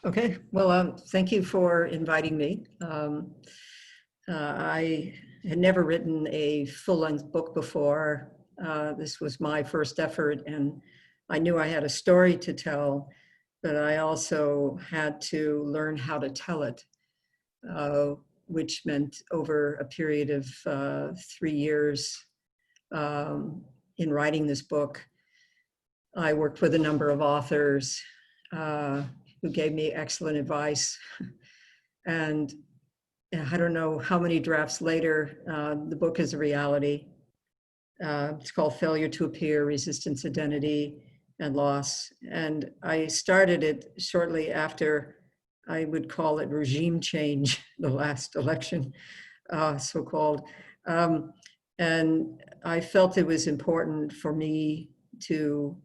Okay, well, thank you for inviting me. I had never written a full-length book before. This was my first effort, and I knew I had a story to tell, but I also had to learn how to tell it, uh, which meant over a period of 3 years um, in writing this book. I worked with a number of authors uh, who gave me excellent advice. And I don't know how many drafts later, the book is a reality. It's called Failure to Appear, Resistance, Identity, and Loss. And I started it shortly after, I would call it regime change, the last election, so-called. Um, and I felt it was important for me to,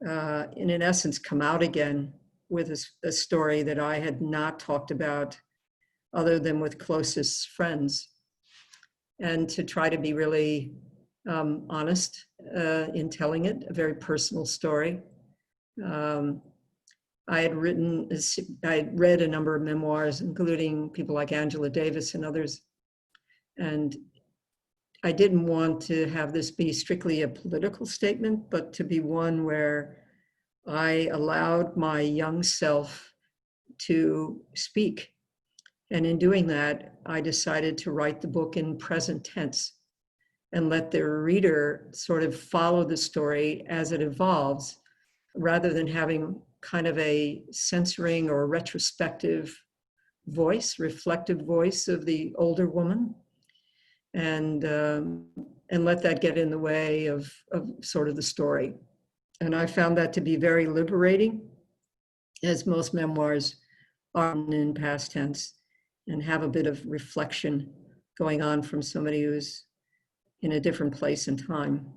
in essence, come out again with a story that I had not talked about other than with closest friends, and to try to be really honest in telling it, a very personal story. Um, I had read a number of memoirs, including people like Angela Davis and others, and I didn't want to have this be strictly a political statement, but to be one where I allowed my young self to speak. And in doing that, I decided to write the book in present tense and let the reader sort of follow the story as it evolves, rather than having kind of a censoring or retrospective voice, reflective voice of the older woman, and let that get in the way of sort of the story. And I found that to be very liberating, as most memoirs are in past tense, and have a bit of reflection going on from somebody who's in a different place and time.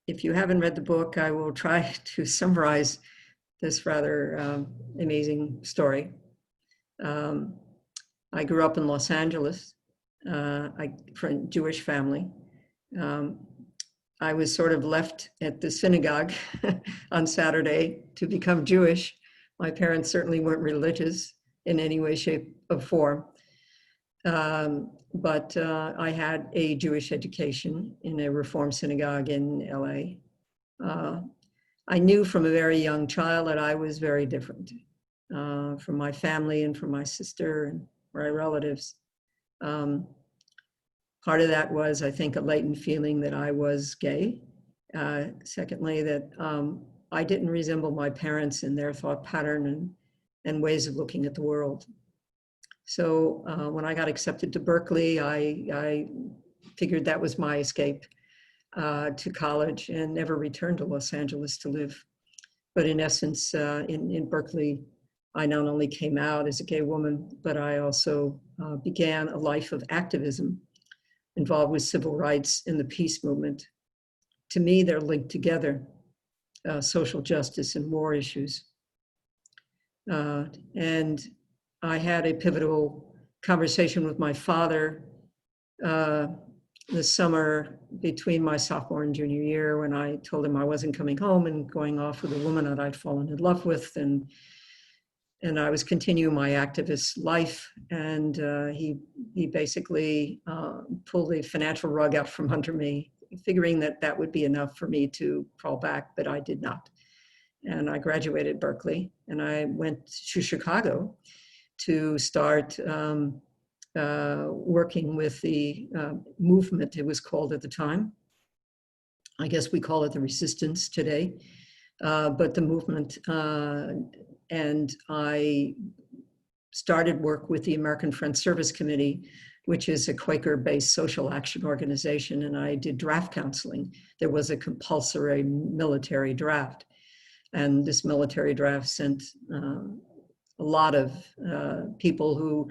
If you haven't read the book, I will try to summarize this rather amazing story. I grew up in Los Angeles, from a Jewish family. I was sort of left at the synagogue on Saturday to become Jewish. My parents certainly weren't religious in any way, shape, or form. But I had a Jewish education in a Reform synagogue in LA. I knew from a very young child that I was very different from my family and from my sister and my relatives. Part of that was, I think, a latent feeling that I was gay. Secondly, that I didn't resemble my parents in their thought pattern and ways of looking at the world. So when I got accepted to Berkeley, I figured that was my escape to college, and never returned to Los Angeles to live. But in essence, in Berkeley, I not only came out as a gay woman, but I also began a life of activism involved with civil rights and the peace movement. To me, they're linked together, social justice and war issues. And I had a pivotal conversation with my father the summer between my sophomore and junior year, when I told him I wasn't coming home and going off with a woman that I'd fallen in love with, and I was continuing my activist life. And he basically pulled the financial rug out from under me, figuring that that would be enough for me to crawl back, but I did not. And I graduated Berkeley, and I went to Chicago to start working with the movement, it was called at the time. I guess we call it the resistance today, but the movement. And I started work with the American Friends Service Committee, which is a Quaker-based social action organization, and I did draft counseling. There was a compulsory military draft, and this military draft sent a lot of people who,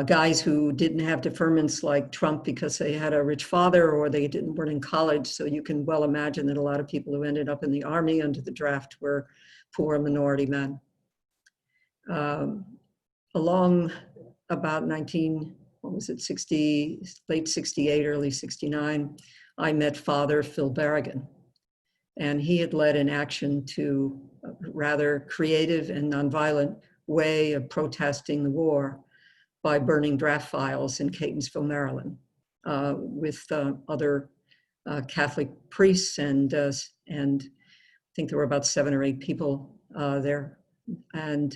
guys who didn't have deferments like Trump because they had a rich father or they weren't in college. So you can well imagine that a lot of people who ended up in the army under the draft were poor minority men. Along about late 68, early 69, I met Father Phil Berrigan. And he had led an action to rather creative and nonviolent way of protesting the war by burning draft files in Catonsville, Maryland, with other Catholic priests, and I think there were about 7 or 8 people there. And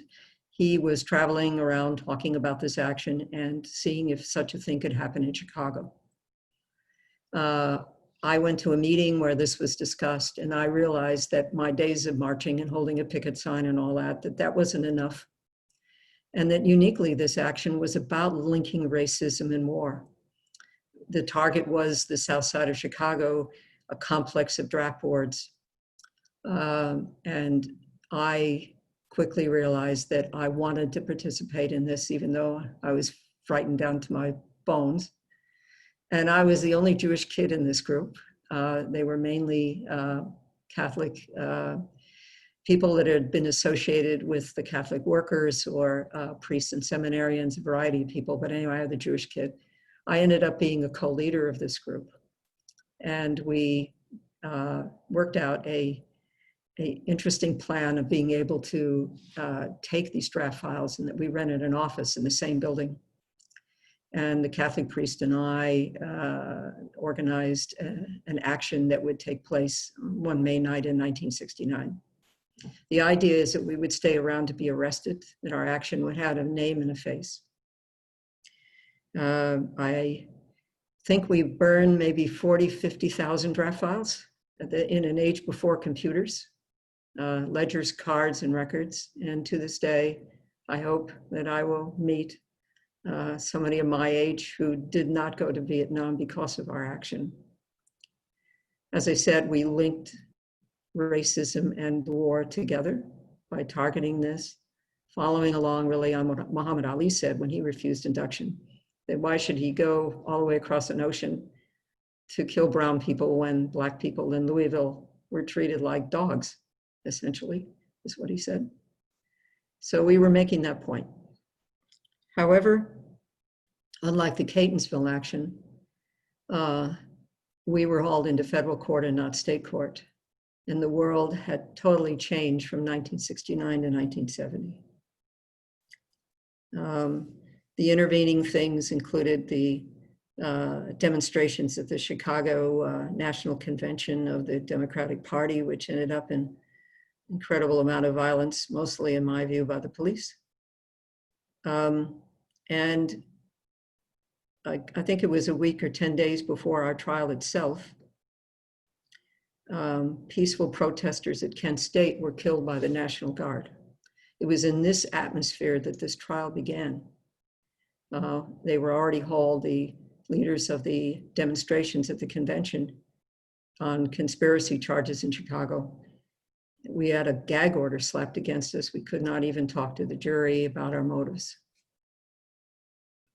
he was traveling around talking about this action and seeing if such a thing could happen in Chicago. I went to a meeting where this was discussed, and I realized that my days of marching and holding a picket sign and all that, that wasn't enough. And that uniquely, this action was about linking racism and war. The target was the South Side of Chicago, a complex of draft boards. And I quickly realized that I wanted to participate in this, even though I was frightened down to my bones. And I was the only Jewish kid in this group. They were mainly Catholic people that had been associated with the Catholic workers, or priests and seminarians, a variety of people. But anyway, I was the Jewish kid. I ended up being a co-leader of this group. And we worked out an interesting plan of being able to take these draft files, and that we rented an office in the same building. And the Catholic priest and I organized an action that would take place one May night in 1969. The idea is that we would stay around to be arrested, that our action would have a name and a face. I think we burned maybe 40, 50,000 draft files in an age before computers, ledgers, cards, and records. And to this day, I hope that I will meet somebody of my age who did not go to Vietnam because of our action. As I said, we linked racism and war together by targeting this, following along really on what Muhammad Ali said when he refused induction, that why should he go all the way across an ocean to kill brown people when Black people in Louisville were treated like dogs, essentially, is what he said. So we were making that point. However, unlike the Catonsville action, we were hauled into federal court and not state court. And the world had totally changed from 1969 to 1970. The intervening things included the demonstrations at the Chicago National Convention of the Democratic Party, which ended up in incredible amount of violence, mostly in my view by the police. And I think it was a week or 10 days before our trial itself, peaceful protesters at Kent State were killed by the National Guard. It was in this atmosphere that this trial began. They were already hauled, the leaders of the demonstrations at the convention, on conspiracy charges in Chicago. We had a gag order slapped against us. We could not even talk to the jury about our motives.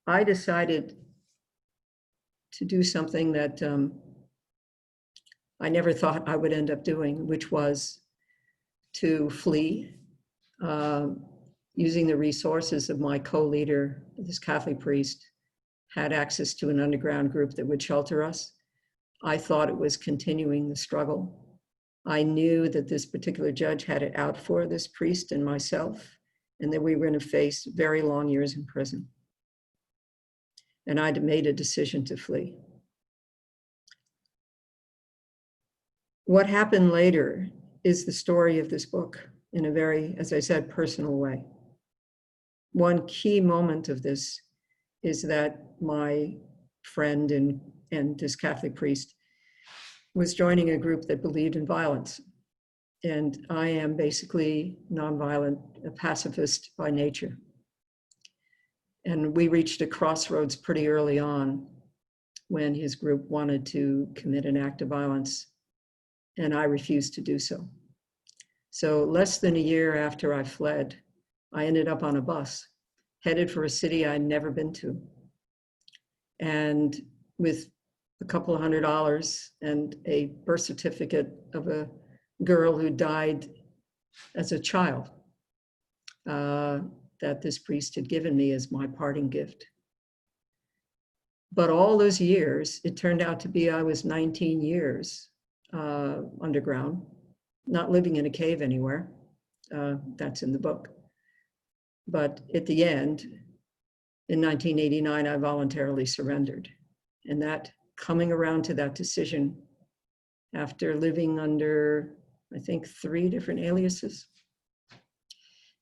I decided to do something that I never thought I would end up doing, which was to flee, using the resources of my co-leader, this Catholic priest, had access to an underground group that would shelter us. I thought it was continuing the struggle. I knew that this particular judge had it out for this priest and myself, and that we were going to face very long years in prison. And I'd made a decision to flee. What happened later is the story of this book in a very, as I said, personal way. One key moment of this is that my friend and this Catholic priest was joining a group that believed in violence. And I am basically nonviolent, a pacifist by nature. And we reached a crossroads pretty early on when his group wanted to commit an act of violence, and I refused to do so. So less than a year after I fled, I ended up on a bus, headed for a city I'd never been to. And with a couple of $100 and a birth certificate of a girl who died as a child that this priest had given me as my parting gift. But all those years, it turned out to be I was 19 years underground, not living in a cave anywhere, That's in the book. But at the end, in 1989, I voluntarily surrendered. And that coming around to that decision after living under, I think, 3 different aliases.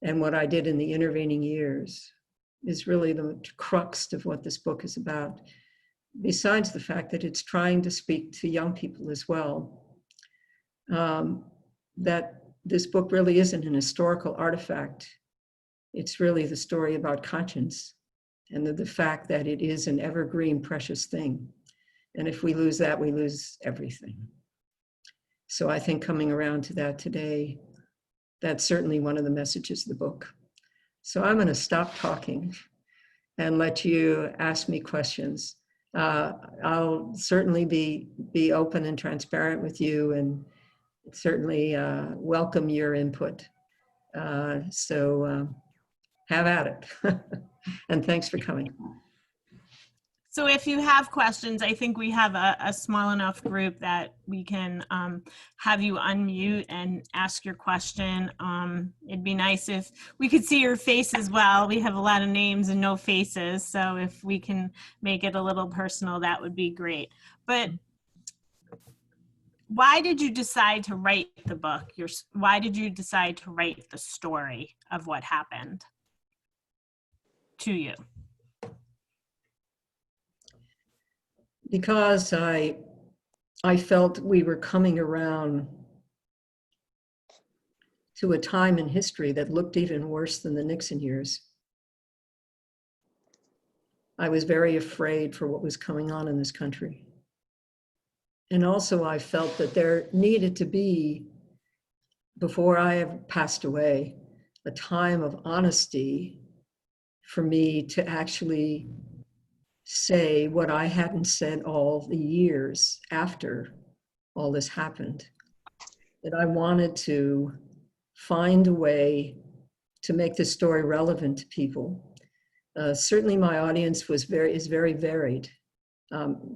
And what I did in the intervening years is really the crux of what this book is about, besides the fact that it's trying to speak to young people as well. That this book really isn't an historical artifact. It's really the story about conscience and the fact that it is an evergreen, precious thing. And if we lose that, we lose everything. So I think coming around to that today, that's certainly one of the messages of the book. So I'm going to stop talking and let you ask me questions. I'll certainly be open and transparent with you, and certainly welcome your input. So have at it. And thanks for coming. So if you have questions, I think we have a small enough group that we can have you unmute and ask your question. It'd be nice if we could see your face as well. We have a lot of names and no faces, so if we can make it a little personal, that would be great. But why did you decide to write the book? Why did you decide to write the story of what happened to you? Because I felt we were coming around to a time in history that looked even worse than the Nixon years. I was very afraid for what was going on in this country. And also I felt that there needed to be, before I have passed away, a time of honesty for me to actually say what I hadn't said all the years after all this happened. That I wanted to find a way to make this story relevant to people. Certainly my audience is very varied.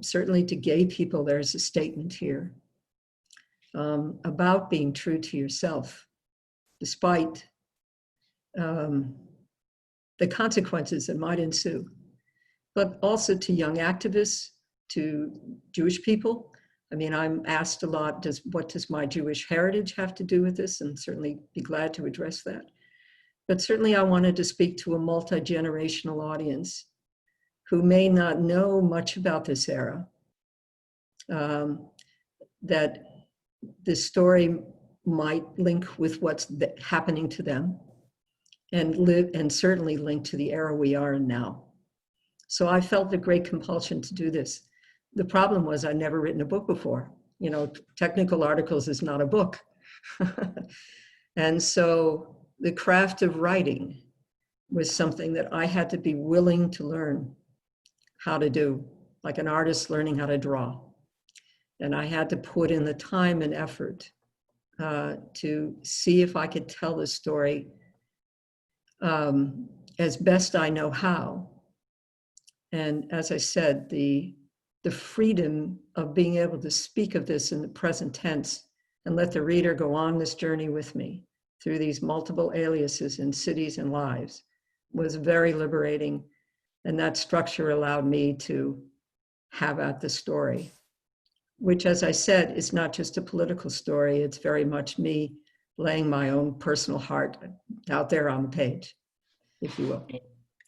Certainly to gay people, there's a statement here about being true to yourself, despite the consequences that might ensue. But also to young activists, to Jewish people. I mean, I'm asked a lot, what does my Jewish heritage have to do with this? And certainly be glad to address that. But certainly I wanted to speak to a multi-generational audience who may not know much about this era, that this story might link with what's happening to them and certainly link to the era we are in now. So I felt the great compulsion to do this. The problem was I'd never written a book before. You know, technical articles is not a book. And so the craft of writing was something that I had to be willing to learn how to do, like an artist learning how to draw. And I had to put in the time and effort to see if I could tell the story as best I know how. And as I said, the freedom of being able to speak of this in the present tense and let the reader go on this journey with me through these multiple aliases in cities and lives was very liberating. And that structure allowed me to have at the story, which, as I said, is not just a political story. It's very much me laying my own personal heart out there on the page, if you will.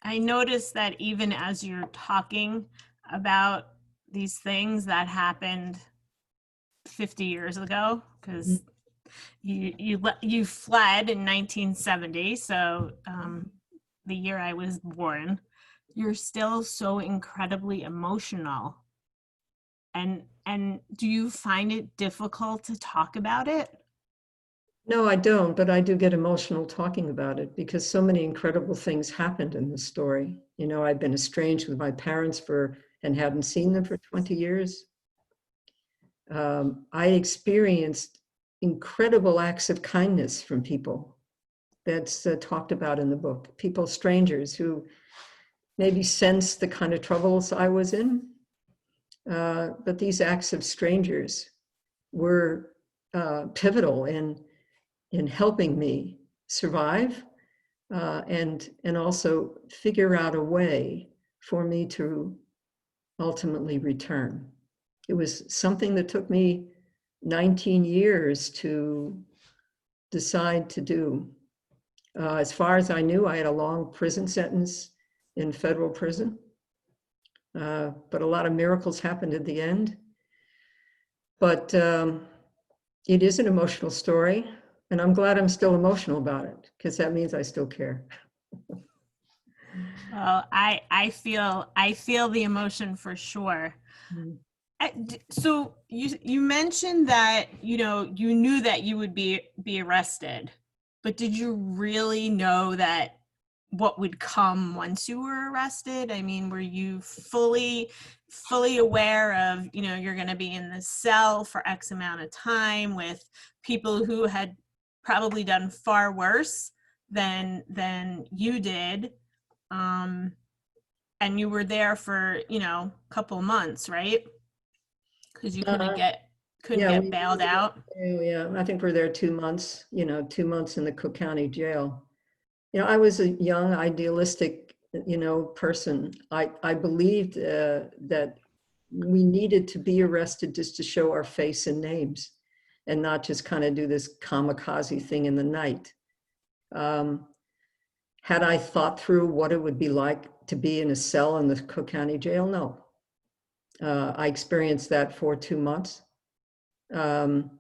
I noticed that even as you're talking about these things that happened 50 years ago, because you fled in 1970, so the year I was born, you're still so incredibly emotional. And do you find it difficult to talk about it? No, I don't, but I do get emotional talking about it because so many incredible things happened in this story. You know, I've been estranged with my parents and hadn't seen them for 20 years. I experienced incredible acts of kindness from people that's talked about in the book. People, strangers who maybe sensed the kind of troubles I was in. But these acts of strangers were pivotal in helping me survive, and also figure out a way for me to ultimately return. It was something that took me 19 years to decide to do. As far as I knew, I had a long prison sentence in federal prison, but a lot of miracles happened at the end. But it is an emotional story, and I'm glad I'm still emotional about it, because that means I still care. Well, I feel the emotion for sure. Mm. So you mentioned that you knew that you would be arrested, but did you really know that what would come once you were arrested? I mean, were you fully aware of you're going to be in the cell for X amount of time with people who had probably done far worse than you did, and you were there for a couple months, right? Because you couldn't Yeah, get bailed out. yeah, I think we're there 2 months, 2 months in the Cook County jail. I was a young, idealistic, person. I believed that we needed to be arrested just to show our face and names, and not just kind of do this kamikaze thing in the night. Had I thought through what it would be like to be in a cell in the Cook County jail? No. I experienced that for 2 months. And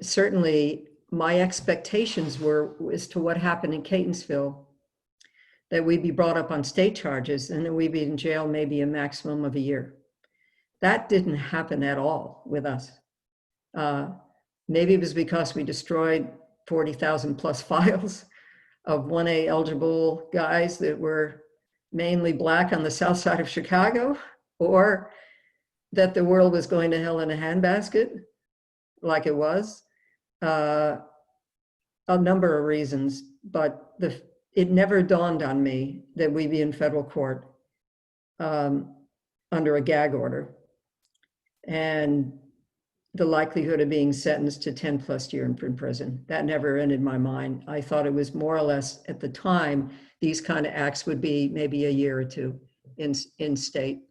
certainly my expectations were as to what happened in Catonsville, that we'd be brought up on state charges and then we'd be in jail maybe a maximum of a year. That didn't happen at all with us. Maybe it was because we destroyed 40,000 plus files of 1A eligible guys that were mainly Black on the south side of Chicago, or that the world was going to hell in a handbasket like it was. A number of reasons, but it never dawned on me that we'd be in federal court under a gag order, and the likelihood of being sentenced to 10 plus years in prison. That never entered my mind. I thought it was more or less, at the time, these kind of acts would be maybe a year or two in state,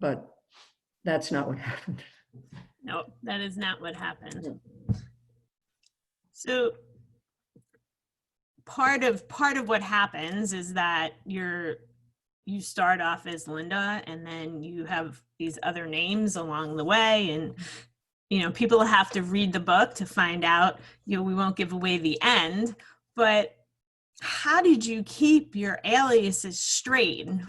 but that's not what happened. No, that is not what happened. So part of what happens is that you start off as Linda, and then you have these other names along the way, and people have to read the book to find out. We won't give away the end, but how did you keep your aliases straight, and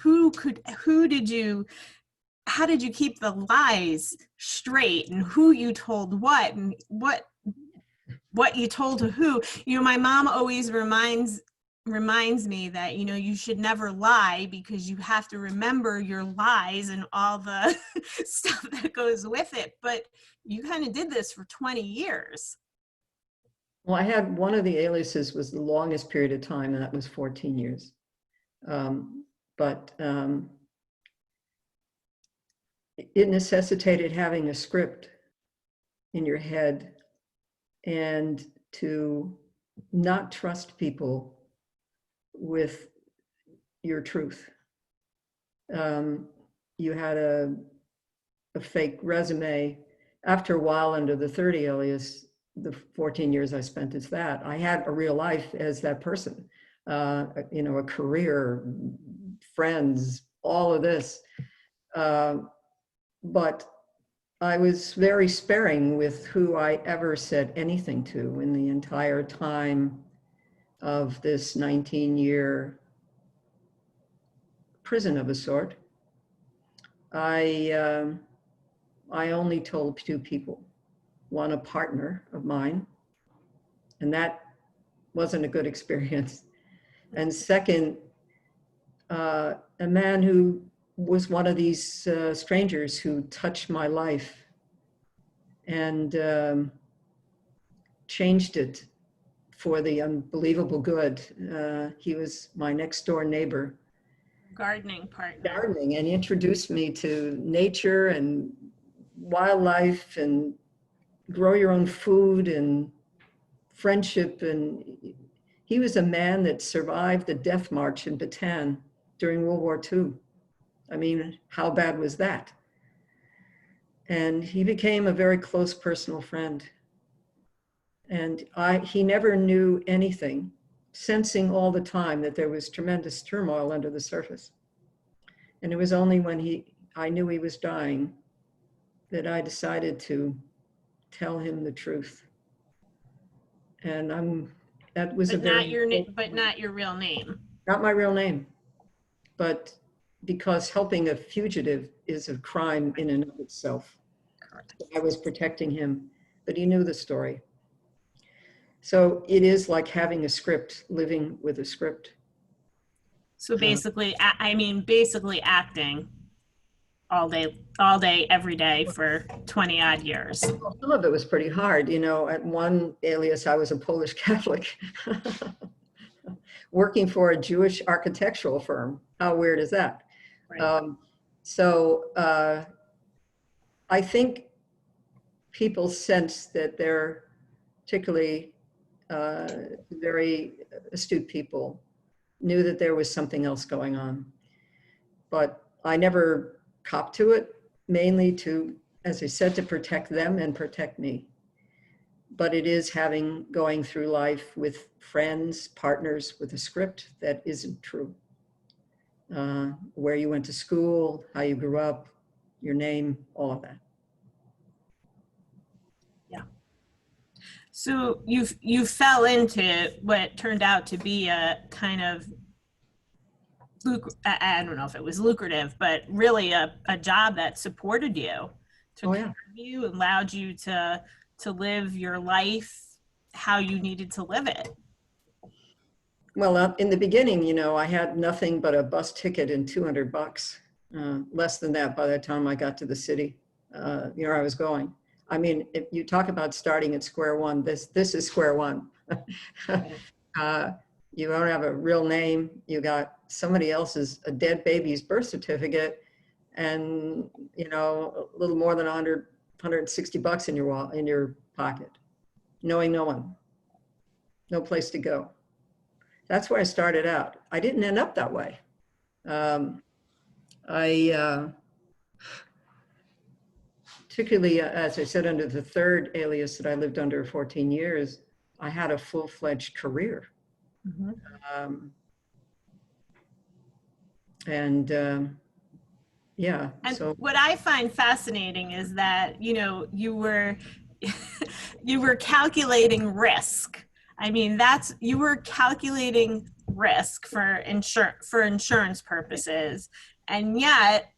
how did you keep the lies straight, and who you told what, and what you told to who? My mom always reminds me that you should never lie, because you have to remember your lies and all the stuff that goes with it. But you kind of did this for 20 years. Well, I had one of the aliases was the longest period of time, and that was 14 years. But it necessitated having a script in your head and to not trust people with your truth. You had a fake resume. After a while, under the 30 alias, the 14 years I spent as that, I had a real life as that person, a career, friends, all of this. But I was very sparing with who I ever said anything to in the entire time of this 19-year prison of a sort. I only told two people. One, a partner of mine, and that wasn't a good experience. And second, a man who was one of these strangers who touched my life and changed it for the unbelievable good. He was my next door neighbor. Gardening partner. Gardening, and he introduced me to nature and wildlife and grow your own food and friendship. And he was a man that survived the death march in Bataan during World War II. I mean, how bad was that? And he became a very close personal friend. And he never knew anything, sensing all the time that there was tremendous turmoil under the surface. And it was only when I knew he was dying that I decided to tell him the truth. And that was but not your real name. Not my real name, but because helping a fugitive is a crime in and of itself. Correct. I was protecting him, but he knew the story. So it is like having a script, living with a script. So basically, basically acting all day, every day for 20 odd years. Some of it was pretty hard. You know, at one alias, I was a Polish Catholic working for a Jewish architectural firm. How weird is that? Right. I think people sense that they're particularly very astute people knew that there was something else going on. But I never copped to it, mainly to, as I said, to protect them and protect me. But it is going through life with friends, partners, with a script that isn't true. Where you went to school, how you grew up, your name, all of that. Yeah. So you fell into what turned out to be a kind of, I don't know if it was lucrative, but really a job that supported you, took care of you, allowed you to live your life how you needed to live it. Well, in the beginning, you know, I had nothing but a bus ticket and $200, less than that by the time I got to the city, where I was going. I mean, if you talk about starting at square one, this is square one. You don't have a real name. You got somebody else's, a dead baby's birth certificate, and, you know, a little more than $160 in your pocket, knowing no one, no place to go. That's where I started out. I didn't end up that way. Particularly, as I said, under the third alias that I lived under 14 years, I had a full-fledged career. Mm-hmm. Yeah. And so what I find fascinating is that, you know, you were calculating risk. I mean, you were calculating risk for insurance purposes. And yet,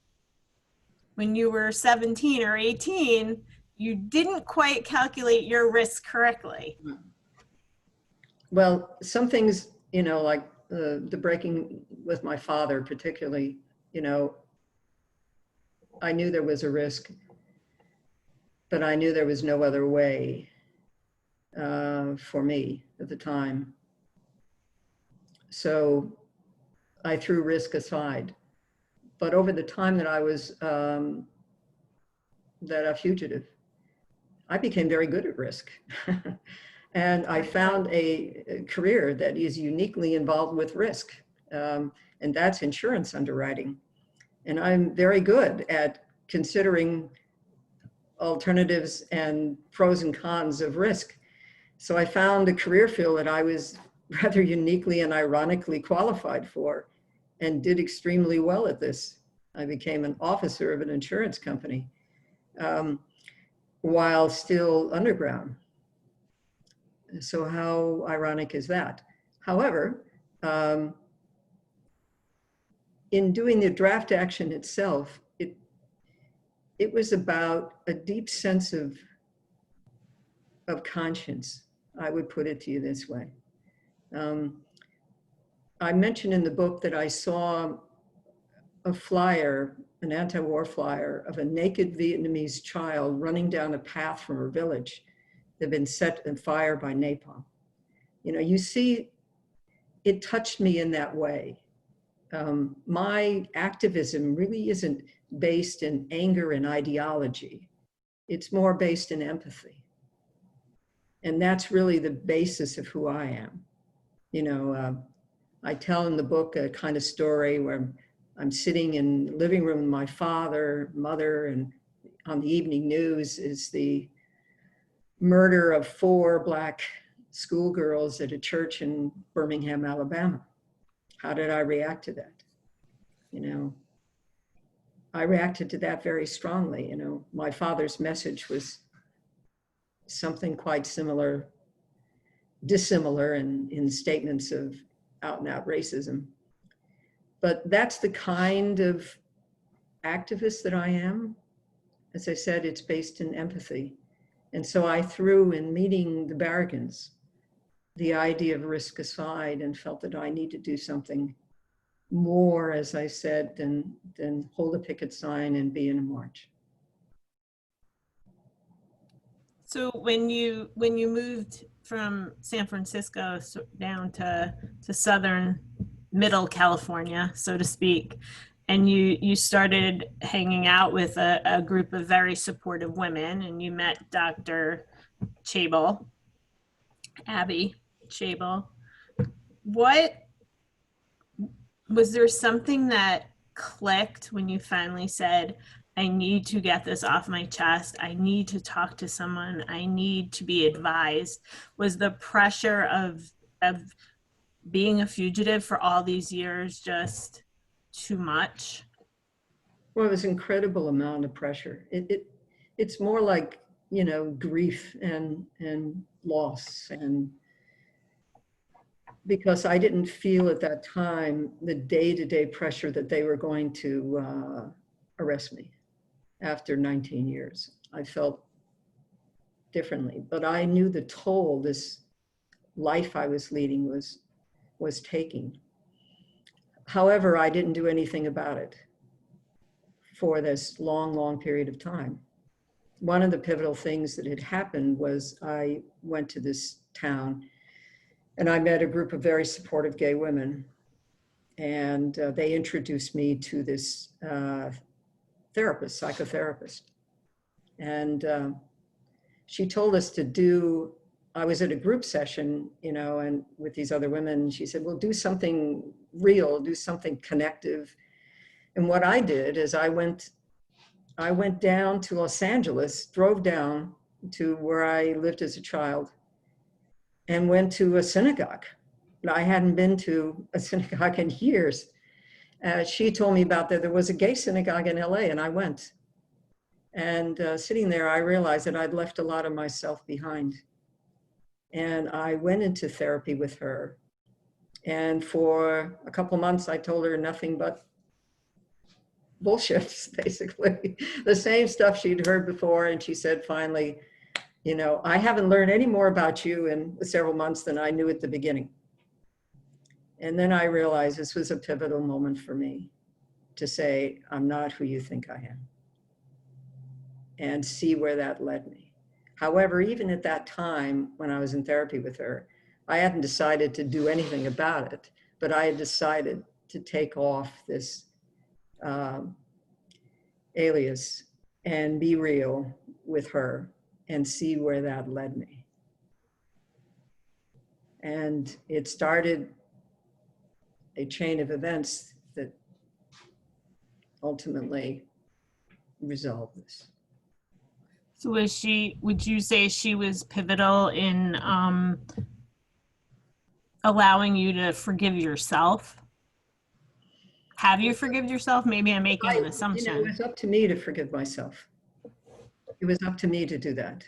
when you were 17 or 18, you didn't quite calculate your risk correctly. Well, some things, you know, like the breaking with my father particularly, you know, I knew there was a risk, but I knew there was no other way for me at the time. So I threw risk aside. But over the time that I was a fugitive, I became very good at risk. And I found a career that is uniquely involved with risk, and that's insurance underwriting. And I'm very good at considering alternatives and pros and cons of risk. So I found a career field that I was rather uniquely and ironically qualified for, and did extremely well at this. I became an officer of an insurance company while still underground. So how ironic is that? However, in doing the draft action itself, it was about a deep sense of conscience. I would put it to you this way. I mentioned in the book that I saw a flyer, an anti-war flyer of a naked Vietnamese child running down a path from her village that had been set on fire by napalm. You know, you see, it touched me in that way. My activism really isn't based in anger and ideology. It's more based in empathy. And that's really the basis of who I am. You know, I tell in the book a kind of story where I'm sitting in the living room with my father, mother, and on the evening news is the murder of 4 Black schoolgirls at a church in Birmingham, Alabama. How did I react to that? You know, I reacted to that very strongly. You know, my father's message was something quite similar, dissimilar in statements of out and out racism. But that's the kind of activist that I am. As I said, it's based in empathy. And so I threw in meeting the Barragans the idea of risk aside and felt that I need to do something more, as I said, than hold a picket sign and be in a march. So when you moved from San Francisco down to Southern Middle California, so to speak, and you started hanging out with a group of very supportive women, and you met Dr. Chabel, Abby Chabel. What was there something that clicked when you finally said, I need to get this off my chest. I need to talk to someone. I need to be advised. Was the pressure of being a fugitive for all these years just too much? Well, it was an incredible amount of pressure. It's more like, you know, grief and loss, and because I didn't feel at that time the day-to-day pressure that they were going to arrest me after 19 years. I felt differently, but I knew the toll this life I was leading was taking. However, I didn't do anything about it for this long, long period of time. One of the pivotal things that had happened was I went to this town and I met a group of very supportive gay women, and they introduced me to this therapist, psychotherapist. And she told us to do, I was at a group session, you know, and with these other women, she said, well, do something real, do something connective. And what I did is I went down to Los Angeles, drove down to where I lived as a child, and went to a synagogue. I hadn't been to a synagogue in years. She told me about that. There was a gay synagogue in LA, and I went. And sitting there, I realized that I'd left a lot of myself behind. And I went into therapy with her. And for a couple months, I told her nothing but bullshit, basically. The same stuff she'd heard before. And she said, finally, you know, I haven't learned any more about you in several months than I knew at the beginning. And then I realized this was a pivotal moment for me to say, I'm not who you think I am, and see where that led me. However, even at that time, when I was in therapy with her, I hadn't decided to do anything about it, but I had decided to take off this alias and be real with her and see where that led me. And it started a chain of events that ultimately resolved this. So would you say she was pivotal in allowing you to forgive yourself? Have you forgiven yourself? Maybe I'm making an assumption. You know, it was up to me to forgive myself. It was up to me to do that.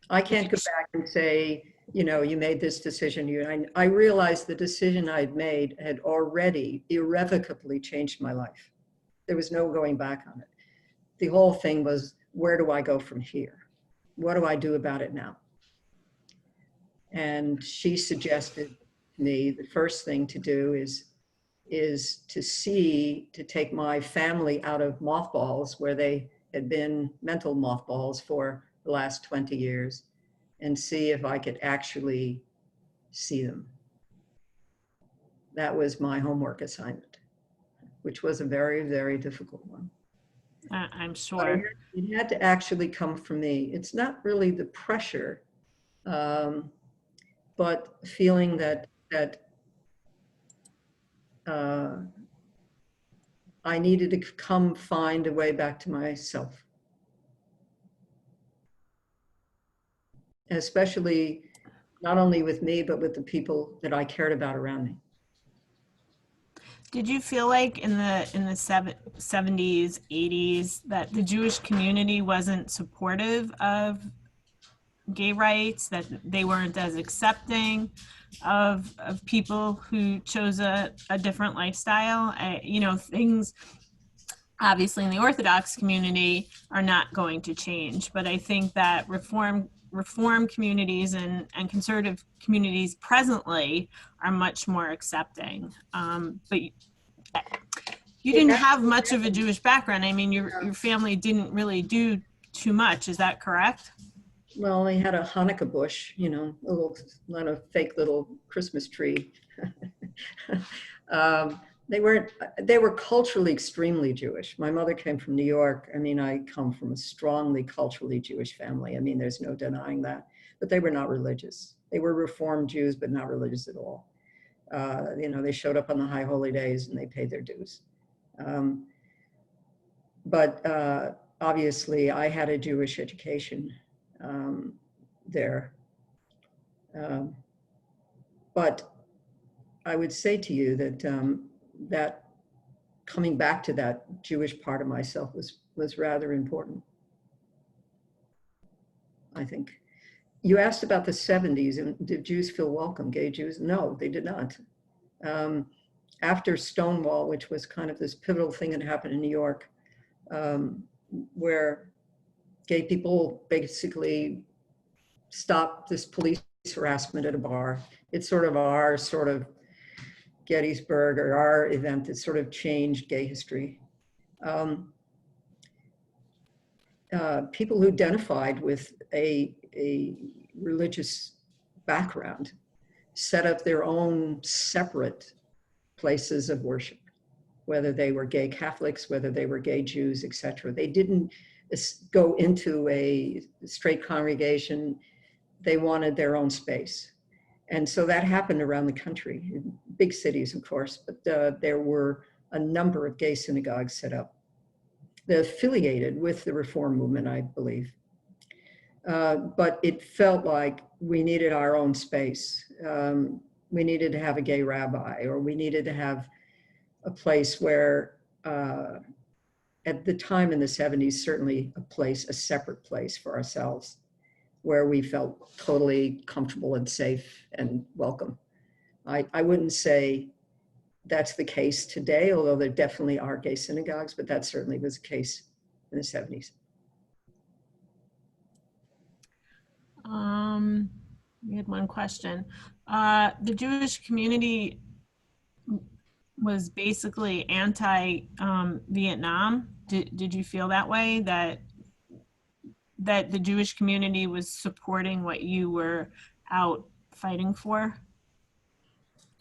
I can't go back and say, you know, you made this decision. I realized the decision I'd made had already irrevocably changed my life. There was no going back on it. The whole thing was, where do I go from here? What do I do about it now? And she suggested to me the first thing to do is to take my family out of mothballs where they had been mental mothballs for the last 20 years and see if I could actually see them. That was my homework assignment, which was a very, very difficult one. I'm sure. It had to actually come from me. It's not really the pressure but feeling that uh, I needed to find a way back to myself, especially not only with me, but with the people that I cared about around me. Did you feel like in the 70s, 80s that the Jewish community wasn't supportive of gay rights, that they weren't as accepting of people who chose a different lifestyle? Things obviously in the Orthodox community are not going to change, but I think that reform communities and conservative communities presently are much more accepting. But you didn't have much of a Jewish background. I mean, your family didn't really do too much. Is that correct? Well, they had a Hanukkah bush, a little, not a fake little Christmas tree. They were culturally extremely Jewish. My mother came from New York. I mean, I come from a strongly culturally Jewish family. I mean, there's no denying that, but they were not religious. They were Reformed Jews, but not religious at all. They showed up on the high holy days and they paid their dues. But obviously I had a Jewish education there. But I would say to you that that coming back to that Jewish part of myself was rather important, I think. You asked about the 70s, and did Jews feel welcome, gay Jews? No, they did not. After Stonewall, which was kind of this pivotal thing that happened in New York, where gay people basically stopped this police harassment at a bar. It's sort of our sort of Gettysburg, or our event that sort of changed gay history. People who identified with a religious background set up their own separate places of worship, whether they were gay Catholics, whether they were gay Jews, etc. They didn't go into a straight congregation. They wanted their own space. And so that happened around the country, in big cities, of course, but there were a number of gay synagogues set up. They're affiliated with the Reform movement, I believe. But it felt like we needed our own space. We needed to have a gay rabbi, or we needed to have a place where, at the time in the 70s, certainly a separate place for ourselves, where we felt totally comfortable and safe and welcome. I wouldn't say that's the case today, although there definitely are gay synagogues, but that certainly was the case in the 70s. We had one question. The Jewish community was basically anti-Vietnam. Did you feel that way, that the Jewish community was supporting what you were out fighting for?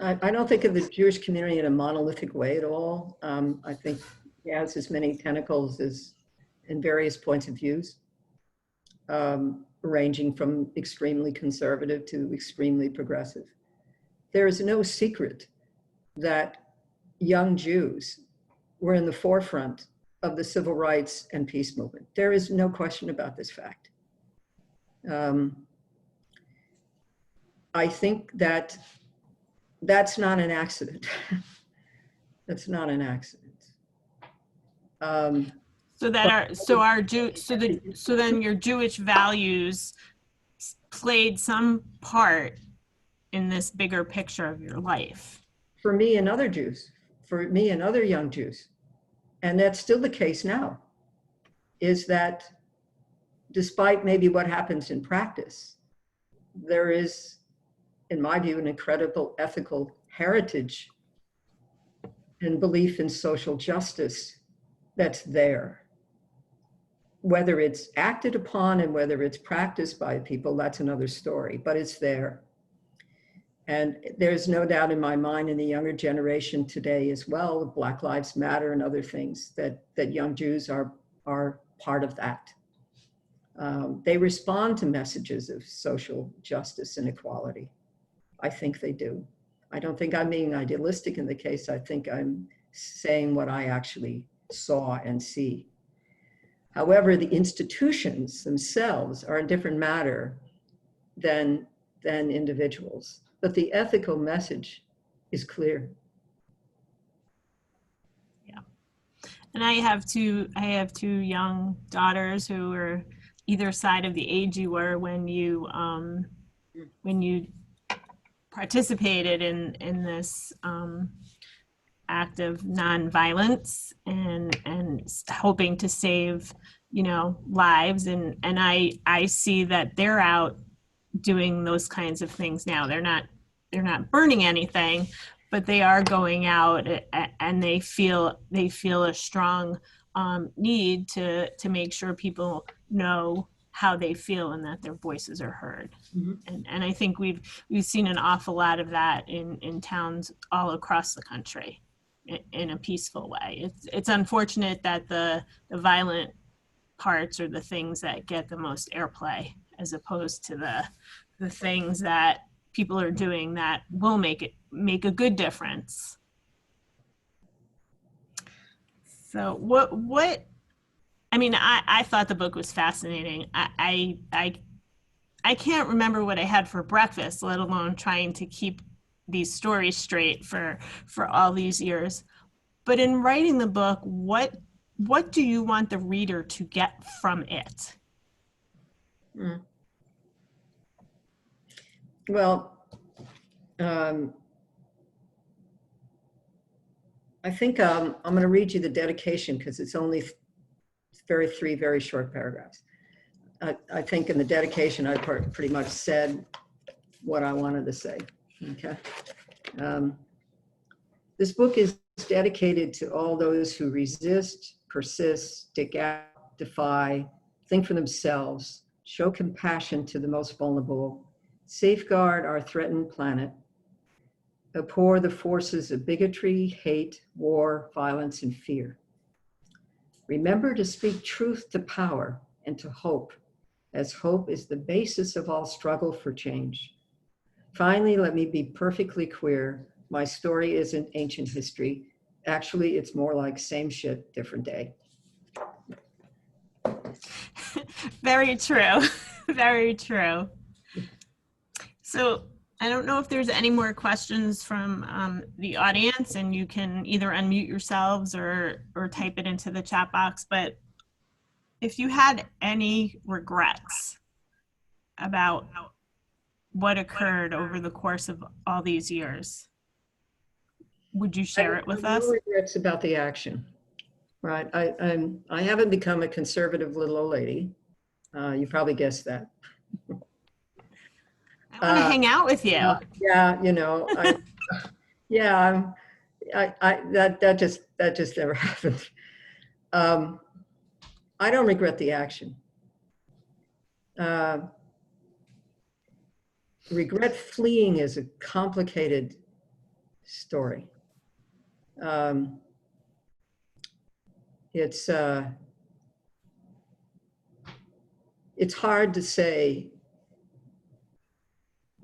I don't think of the Jewish community in a monolithic way at all. I think it has as many tentacles as in various points of views, ranging from extremely conservative to extremely progressive. There is no secret that young Jews were in the forefront of the civil rights and peace movement. There is no question about this fact. I think that that's not an accident. That's not an accident. So then your Jewish values played some part in this bigger picture of your life. For me and other Jews, for me and other young Jews, and that's still the case now, is that despite maybe what happens in practice, there is, in my view, an incredible ethical heritage and belief in social justice that's there. Whether it's acted upon and whether it's practiced by people, that's another story, but it's there. And there's no doubt in my mind, in the younger generation today as well, Black Lives Matter and other things, that young Jews are part of that. They respond to messages of social justice and equality. I think they do. I don't think I'm being idealistic in the case. I think I'm saying what I actually saw and see. However, the institutions themselves are a different matter than individuals. But the ethical message is clear. Yeah. And I have two young daughters who are either side of the age you were when you participated in this act of nonviolence and hoping to save, lives. And I see that they're out doing those kinds of things now. They're not burning anything, but they are going out, and they feel a strong need to make sure people know how they feel and that their voices are heard. Mm-hmm. And I think we've seen an awful lot of that in towns all across the country in a peaceful way. It's unfortunate that the violent parts are the things that get the most airplay, as opposed to the things that people are doing that will make a good difference. So what I mean, I thought the book was fascinating. I can't remember what I had for breakfast, let alone trying to keep these stories straight for all these years. But in writing the book, what do you want the reader to get from it? Well, I think I'm going to read you the dedication because it's only three very short paragraphs. I think in the dedication, I pretty much said what I wanted to say. Okay. This book is dedicated to all those who resist, persist, stick out, defy, think for themselves, show compassion to the most vulnerable, safeguard our threatened planet, abhor the forces of bigotry, hate, war, violence, and fear. Remember to speak truth to power and to hope, as hope is the basis of all struggle for change. Finally, let me be perfectly clear. My story isn't ancient history. Actually, it's more like same shit, different day. Very true. Very true. So I don't know if there's any more questions from the audience, and you can either unmute yourselves or type it into the chat box. But if you had any regrets about what occurred over the course of all these years, would you share it with us? No regrets about the action, right? I haven't become a conservative little old lady. You probably guessed that. I want to hang out with you. Yeah, that just never happened. I don't regret the action. Regret fleeing is a complicated story. It's hard to say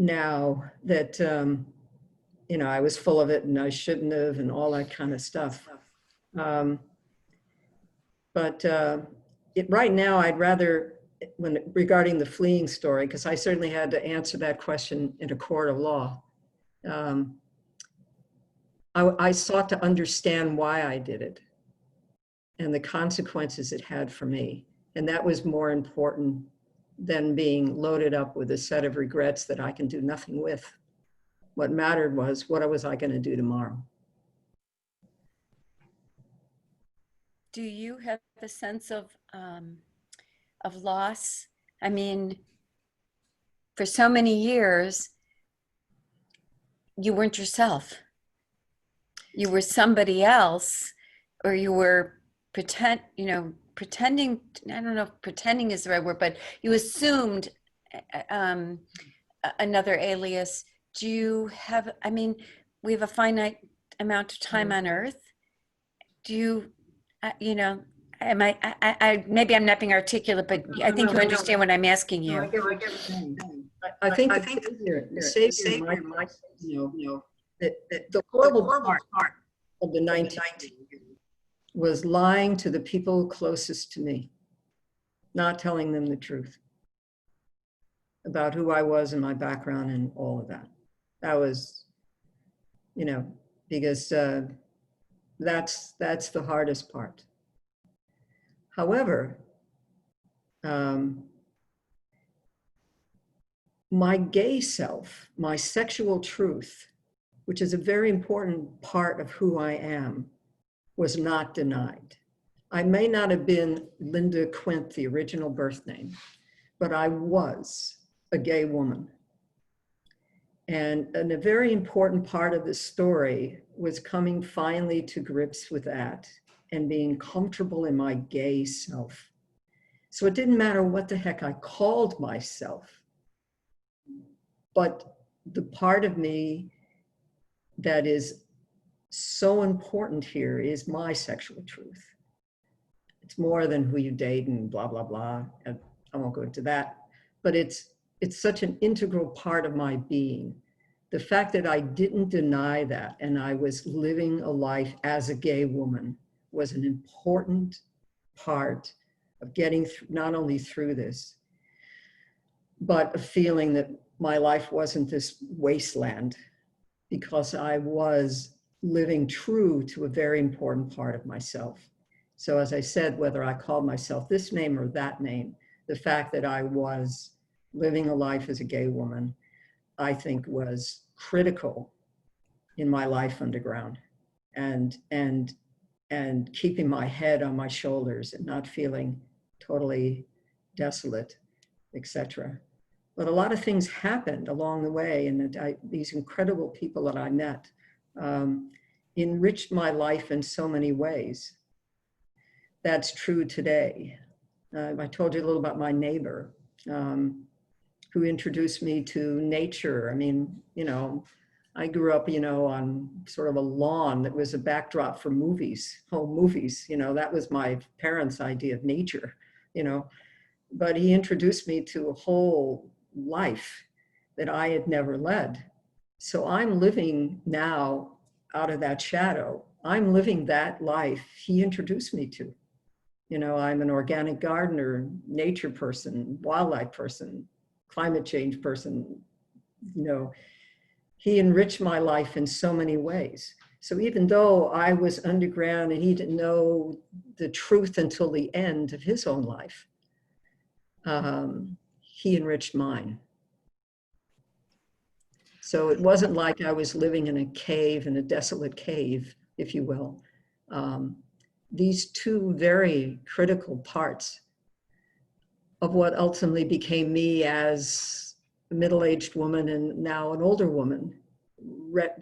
now that I was full of it and I shouldn't have and all that kind of stuff. But right now, I'd rather, regarding the fleeing story, because I certainly had to answer that question in a court of law. I sought to understand why I did it and the consequences it had for me. And that was more important than being loaded up with a set of regrets that I can do nothing with. What mattered was, what was I going to do tomorrow? Do you have a sense of loss? I mean, for so many years, you weren't yourself. You were somebody else, or you were pretending, I don't know if pretending is the right word, but you assumed another alias. Do you have, we have a finite amount of time on Earth. Do you, maybe I'm not being articulate, but I think you understand what I'm asking No, I you. get what you're saying. I think the savior might, the horrible part of the 19th was lying to the people closest to me, not telling them the truth about who I was and my background and all of that. That was, because that's the hardest part. However, my gay self, my sexual truth, which is a very important part of who I am, was not denied. I may not have been Linda Quint, the original birth name, but I was a gay woman. And a very important part of the story was coming finally to grips with that and being comfortable in my gay self. So it didn't matter what the heck I called myself, but the part of me that is so important here is my sexual truth. It's more than who you date and blah, blah, blah. And I won't go into that, but it's such an integral part of my being. The fact that I didn't deny that and I was living a life as a gay woman was an important part of getting not only through this, but a feeling that my life wasn't this wasteland, because I was living true to a very important part of myself. So as I said, whether I called myself this name or that name, the fact that I was living a life as a gay woman, I think was critical in my life underground, and keeping my head on my shoulders and not feeling totally desolate, etc. But a lot of things happened along the way, and these incredible people that I met enriched my life in so many ways. That's true today. I told you a little about my neighbor who introduced me to nature. I mean, I grew up, on sort of a lawn that was a backdrop for movies, home movies. That was my parents' idea of nature, But he introduced me to a whole life that I had never led. So I'm living now out of that shadow. I'm living that life he introduced me to. I'm an organic gardener, nature person, wildlife person, climate change person. He enriched my life in so many ways. So even though I was underground and he didn't know the truth until the end of his own life, he enriched mine. So it wasn't like I was living in a cave, in a desolate cave, if you will. These two very critical parts of what ultimately became me as a middle-aged woman and now an older woman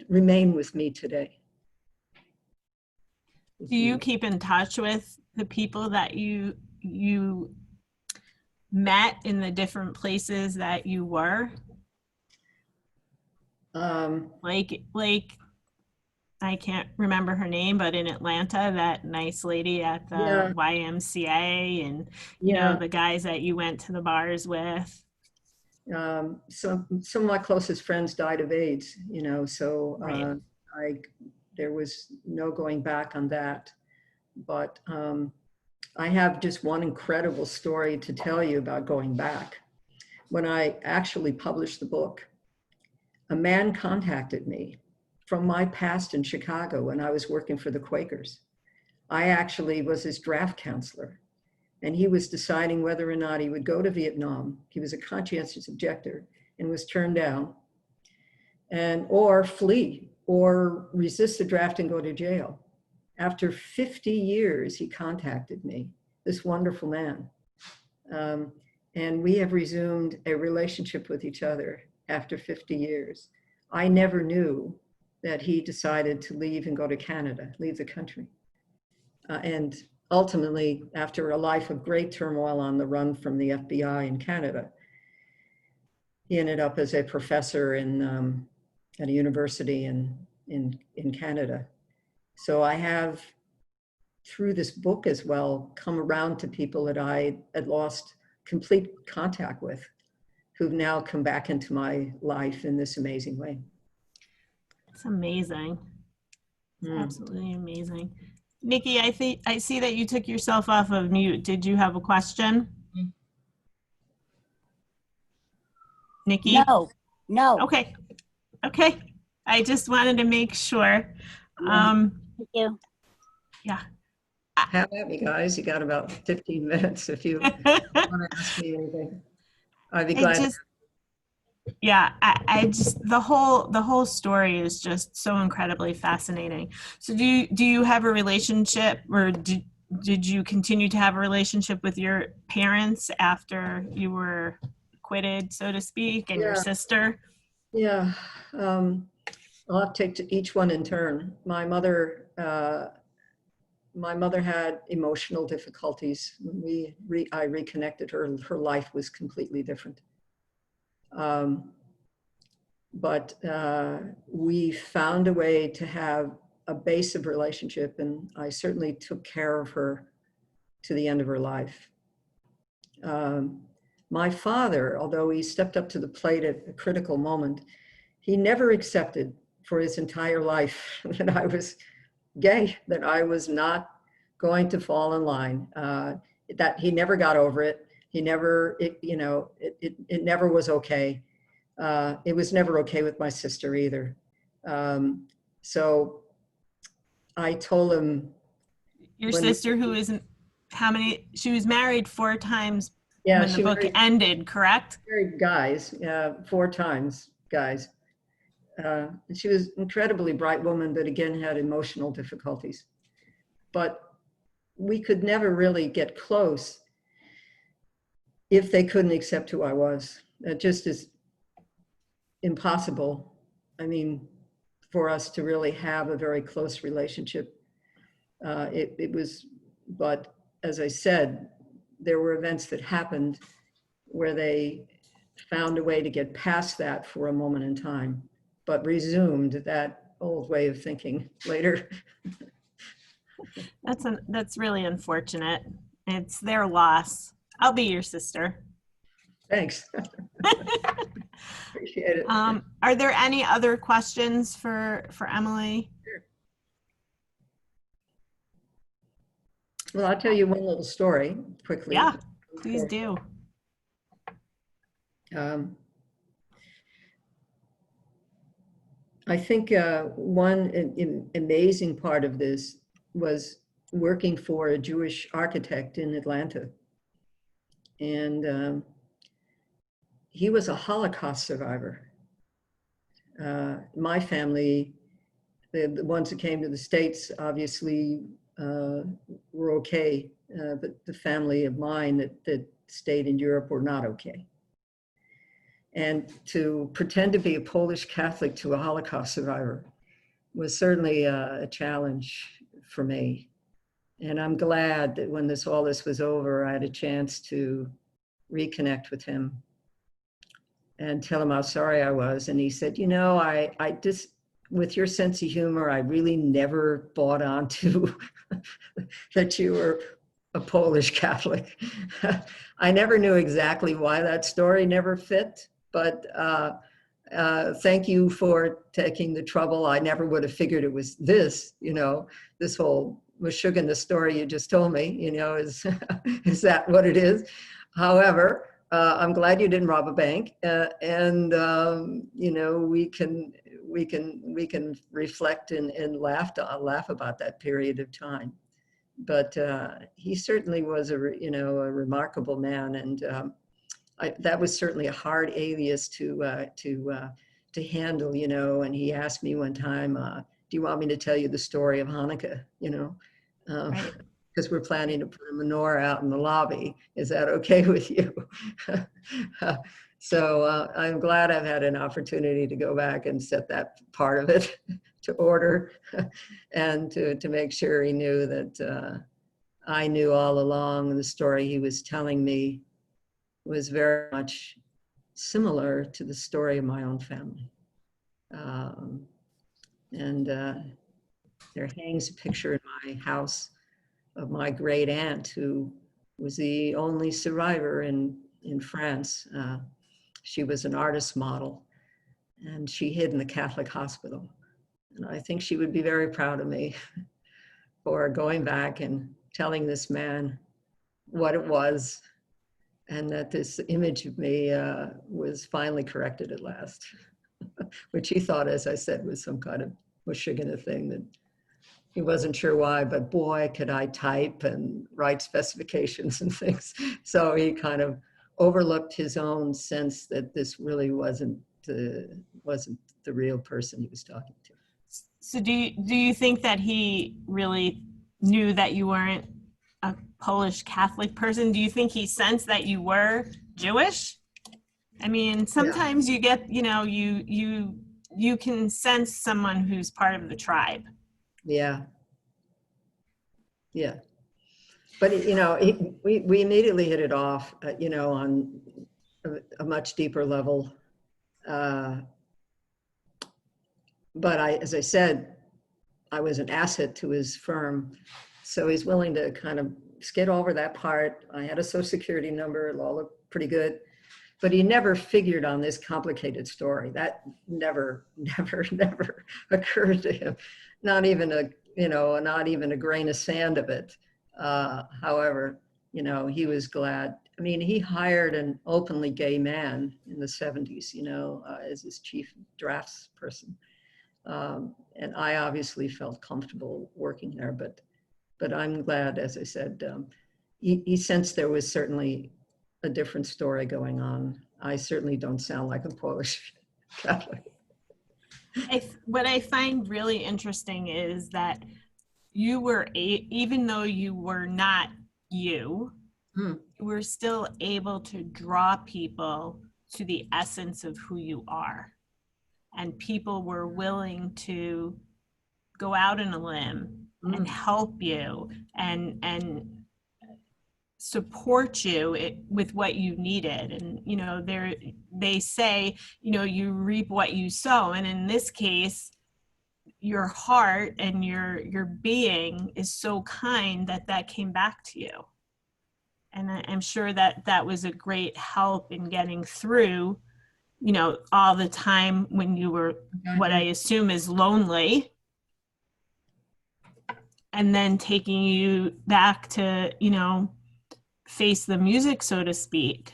remain with me today. Do you keep in touch with the people that you met in the different places that you were? Like I can't remember her name, but in Atlanta, that nice lady at the YMCA, and the guys that you went to the bars with. Some of my closest friends died of AIDS, so Right. there was no going back on that. But I have just one incredible story to tell you about going back. When I actually published the book, a man contacted me from my past in Chicago when I was working for the Quakers. I actually was his draft counselor, and he was deciding whether or not he would go to Vietnam. He was a conscientious objector and was turned down, or flee or resist the draft and go to jail. After 50 years, he contacted me, this wonderful man. And we have resumed a relationship with each other after 50 years. I never knew that he decided to leave and go to Canada, leave the country. And ultimately, after a life of great turmoil on the run from the FBI in Canada, he ended up as a professor at a university in Canada. So I have through this book as well, come around to people that I had lost complete contact with, who've now come back into my life in this amazing way. It's amazing. It's Mm. absolutely amazing. Nikki, I see that you took yourself off of mute. Did you have a question? Nikki? No, no. Okay. Okay. I just wanted to make sure. Thank you. Yeah. Have at me, guys. You got about 15 minutes if you want to ask me anything. I'd be I glad. just, yeah, I just the whole story is just so incredibly fascinating. So do you have a relationship, or did you continue to have a relationship with your parents after you were acquitted, so to speak, and your Yeah. sister? Yeah, I'll have to take to each one in turn. My mother had emotional difficulties. I reconnected her. Her life was completely different. But we found a way to have a base of relationship, and I certainly took care of her to the end of her life. My father, although he stepped up to the plate at a critical moment, he never accepted for his entire life that I was gay, that I was not going to fall in line, that he never got over it. He never, it never was okay. It was never okay with my sister either. So I told him. Your sister, who isn't, she was married 4 times Yeah, when the book ended, correct? Married guys, 4 times, guys. And she was an incredibly bright woman, but again had emotional difficulties. But we could never really get close if they couldn't accept who I was. It just is impossible. I mean, for us to really have a very close relationship. It was, but as I said, there were events that happened where they found a way to get past that for a moment in time, but resumed that old way of thinking later. That's really unfortunate. It's their loss. I'll be your sister. Thanks. Appreciate it. Are there any other questions for Emily? Well, I'll tell you one little story quickly. Yeah, please do. I think one amazing part of this was working for a Jewish architect in Atlanta. And he was a Holocaust survivor. My family, the ones that came to the States, obviously were okay, but the family of mine that stayed in Europe were not okay. And to pretend to be a Polish Catholic to a Holocaust survivor was certainly a challenge for me. And I'm glad that when all this was over, I had a chance to reconnect with him and tell him how sorry I was. And he said, I just, with your sense of humor, I really never bought onto that you were a Polish Catholic. I never knew exactly why that story never fit, but thank you for taking the trouble. I never would have figured it was this whole Meshuggah, the story you just told me, is that what it is? However, I'm glad you didn't rob a bank, and we can reflect and laugh about that period of time. But he certainly was a remarkable man, and that was certainly a hard alias to handle, And he asked me one time, "Do you want me to tell you the story of Hanukkah?" Right. Because we're planning to put a menorah out in the lobby. Is that okay with you? So I'm glad I've had an opportunity to go back and set that part of it to order and to make sure he knew that I knew all along the story he was telling me was very much similar to the story of my own family. And there hangs a picture in my house my great aunt, who was the only survivor in France. She was an artist model, and she hid in the Catholic hospital. And I think she would be very proud of me for going back and telling this man what it was, and that this image of me was finally corrected at last, which he thought, as I said, was some kind of Michigan thing that he wasn't sure why, but boy, could I type and write specifications and things. So he kind of overlooked his own sense that this really wasn't the real person he was talking to. So do you think that he really knew that you weren't a Polish Catholic person? Do you think he sensed that you were Jewish? I mean, sometimes you get, you can sense someone who's part of the tribe. Yeah. Yeah. But, we immediately hit it off, on a much deeper level. But as I said, I was an asset to his firm. So he's willing to kind of skid over that part. I had a social security number, it all looked pretty good. But he never figured on this complicated story. That never occurred to him. Not even a grain of sand of it. However, he was glad. I mean, he hired an openly gay man in the 70s, as his chief drafts person. And I obviously felt comfortable working there, but I'm glad, as I said, he sensed there was certainly a different story going on. I certainly don't sound like a Polish Catholic. What I find really interesting is that you were, even though you were not you, you were still able to draw people to the essence of who you are. And people were willing to go out on a limb and help you and support you with what you needed. And, they say, you reap what you sow. And in this case, your heart and your being is so kind that came back to you. And I'm sure that was a great help in getting through, all the time when you were what I assume is lonely, and then taking you back to, face the music, so to speak,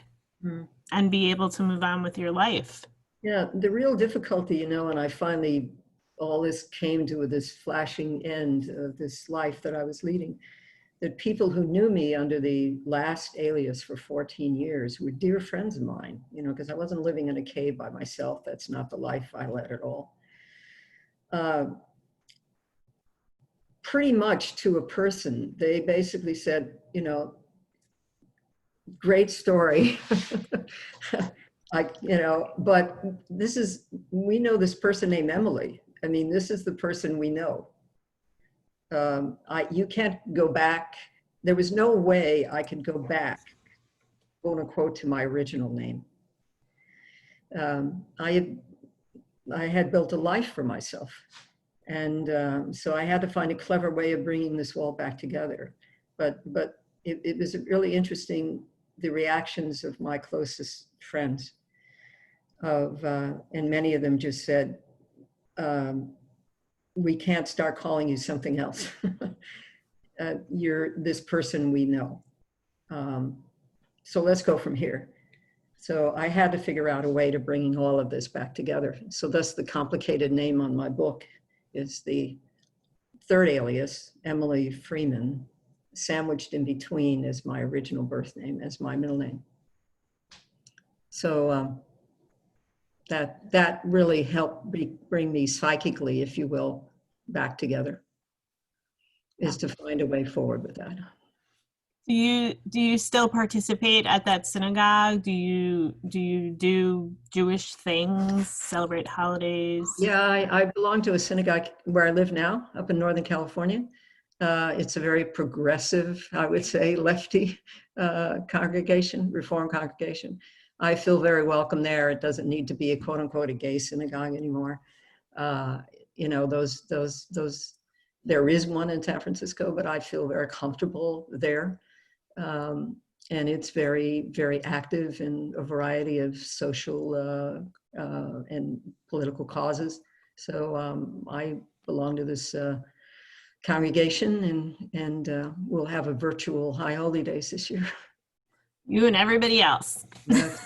and be able to move on with your life. Yeah, the real difficulty, and I finally, all this came to this flashing end of this life that I was leading, that people who knew me under the last alias for 14 years were dear friends of mine, because I wasn't living in a cave by myself. That's not the life I led at all. Pretty much to a person, they basically said, great story. But we know this person named Emily. I mean, this is the person we know. You can't go back. There was no way I could go back, quote unquote, to my original name. I had built a life for myself. And so I had to find a clever way of bringing this all back together. But it was really interesting, the reactions of my closest friends, and many of them just said, we can't start calling you something else. You're this person we know. So let's go from here. So I had to figure out a way to bringing all of this back together. So thus the complicated name on my book is the third alias, Emily Freeman, sandwiched in between as my original birth name, as my middle name. So that really helped bring me psychically, if you will, back together, is to find a way forward with that. Do you still participate at that synagogue? Do you do Jewish things, celebrate holidays? Yeah, I belong to a synagogue where I live now, up in Northern California. It's a very progressive, I would say, lefty congregation, Reform congregation. I feel very welcome there. It doesn't need to be a quote unquote a gay synagogue anymore. Those There is one in San Francisco, but I feel very comfortable there. And it's very, very active in a variety of social and political causes. So I belong to this congregation, and we'll have a virtual High Holy Days this year. You and everybody else. Yes.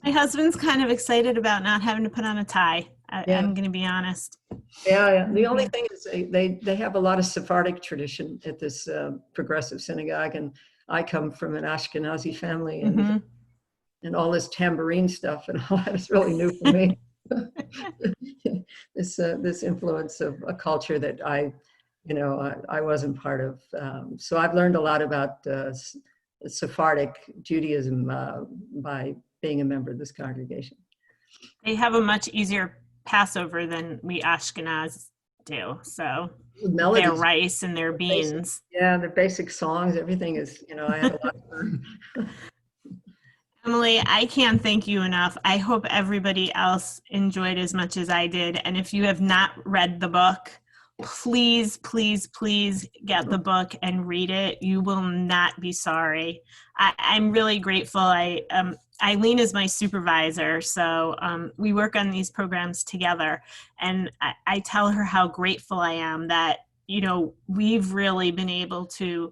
My husband's kind of excited about not having to put on a tie. Yeah. I'm going to be honest. Yeah, the only thing is they have a lot of Sephardic tradition at this progressive synagogue, and I come from an Ashkenazi family, and and all this tambourine stuff and all that is really new for me. This influence of a culture that I wasn't part of. So I've learned a lot about Sephardic Judaism by being a member of this congregation. They have a much easier Passover than we Ashkenaz do. So Melodies, their rice and their beans. basic, yeah, the basic songs, everything is, I had a lot of fun. Emily, I can't thank you enough. I hope everybody else enjoyed as much as I did. And if you have not read the book, please, please, please get the book and read it. You will not be sorry. I'm really grateful. Eileen is my supervisor, so we work on these programs together. And I tell her how grateful I am that, we've really been able to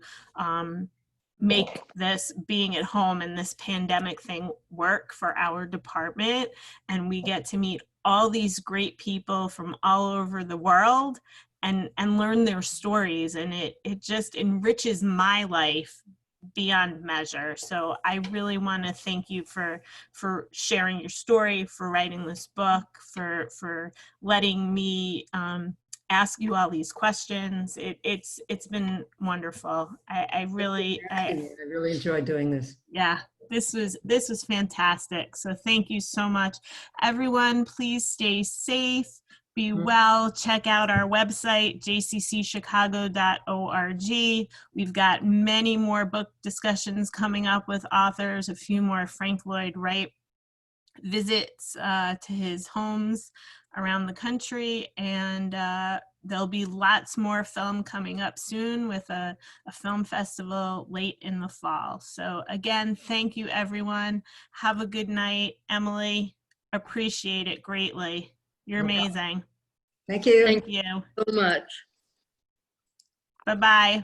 make this being at home and this pandemic thing work for our department. And we get to meet all these great people from all over the world and learn their stories. And it just enriches my life beyond measure. So I really want to thank you for sharing your story, for writing this book, for letting me ask you all these questions. It's been wonderful. I really enjoyed doing this. Yeah, this was fantastic. So thank you so much. Everyone, please stay safe, be well. Check out our website, jccchicago.org. We've got many more book discussions coming up with authors, a few more Frank Lloyd Wright visits to his homes around the country, and there'll be lots more film coming up soon with a film festival late in the fall. So again, thank you everyone. Have a good night. Emily, appreciate it greatly. You're amazing. Thank you. Thank you so much. Bye-bye.